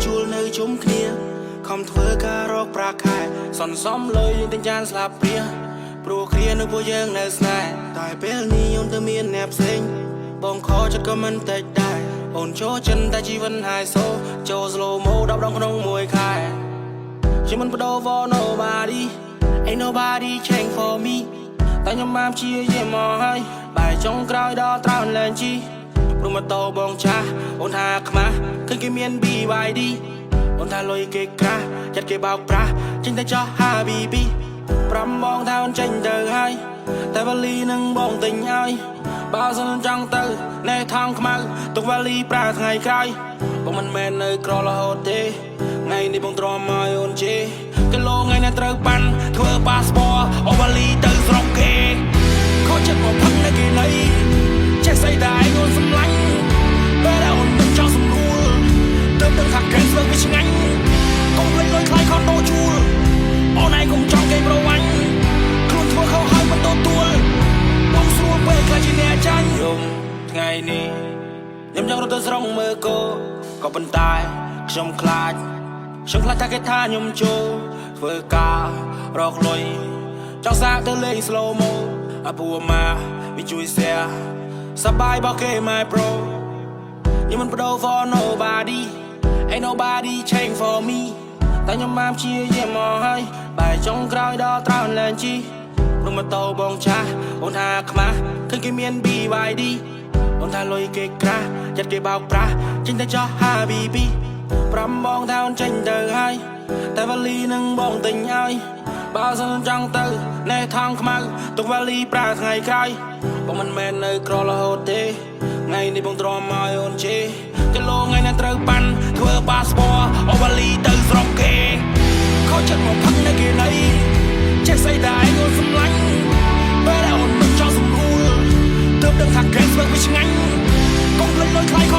ជួលនៅជុំគ្នាខំធ្វើការរកប្រាក់ខែសន្សំលុយទាំងចានស្លាប់ព្រាព្រោះគ្រានៅពួកយើងនៅស្នេហ៍តែពេលនេះអូនទៅមានអ្នកផ្សេងបងខកចិត្តក៏មិនតិចដែរអូនចូលចិនតែជីវិតហាយសូចូល slow mo 10 ដងក្នុងមួយខែជាមិនបដូរ for nobody ain't nobody change for me តែខ្ញុំបានព្យាយាមមកហើយបែរចុងក្រោយដល់ត្រង់លែងជីព្រោះម៉ូតូបងចាស់អូនថាខ្មាស់ឃើញគេមាន BYD អូនថាលុយគេក្រាស់ចិត្តគេបោកប្រាស់ចេញតែចោះ HBB ប្រាំបងថាអូនចេញទៅហើយតែវ៉ាលីនឹងបងទិញឲ្យបើសិនចង់ទៅណែថងខ្មៅទុកវ៉ាលីប្រើថ្ងៃក្រោយបងមិនមែននៅក្ររហូតទេថ្ងៃនេះបងទ្រាំឲ្យអូនជេគីឡូថ្ងៃនេះត្រូវប៉ាន់ធ្វើប៉ាសពតអូវ៉ាលីទៅស្រុកគេខូចចិត្តមកផឹកនៅគេណីចេះស្អីដែរអូនសម្លាញ់ពេលអូនមិនចង់សម្រួលទៅដឹងថាកែស្វឹងវាឆ្ងាញ់កុំភ្លេចលុយខ្លាយខនដូជួលអូនឯងកុំចង់គេប្រវាញ់ខ្លួនធ្វើខុសហើយមិនទទួលបងស្រួលពេកខ្លាចជាអ្នកចាញ់យំថ្ងៃនេះខ្ញុំចង់រត់ទៅស្រុកមើលគោក៏ប៉ុន្តែខ្ញុំខ្លាចថាគេថាខ្ញុំចូលធ្វើការរកលុយចង់សាកទៅលេង slow mo អាពូអាម៉ាវាជួយ share សប្បាយបើគេ my bro ខ្ញុំមិនបដូរ for nobody ain't nobody change for me តែខ្ញុំបានព្យាយាមមកហើយបែរចុងក្រោយដល់ត្រង់លែងជីព្រោះម៉ូតូបងចាស់អូនថាខ្មាស់ឃើញគេមាន BYD អូនថាលុយគេក្រាស់ចិត្តគេបោកប្រាស់ចេញតែចោះ HBB ប្រាំបងថាអូនចេញទៅហើយតែវ៉ាលីនឹងបងទិញឲ្យបើសិនចង់ទៅណែថងខ្មៅទុកវ៉ាលីប្រើថ្ងៃក្រោយបងមិនមែននៅក្ររហូតទេថ្ងៃនេះបងទ្រាំឲ្យអូនជេគីឡូថ្ងៃនេះត្រូវប៉ាន់ធ្វើប៉ាសពតអូវ៉ាលីទៅស្រុកគេខូចចិត្តមកផឹកនៅគេណីចេះស្អីដែរអូនសម្លាញ់ពេលអូនមិនចង់សម្រួលទើបដឹងថាកែស្វឹងវាឆ្ងាញ់កុំភ្លេចលុយខ្លាយខ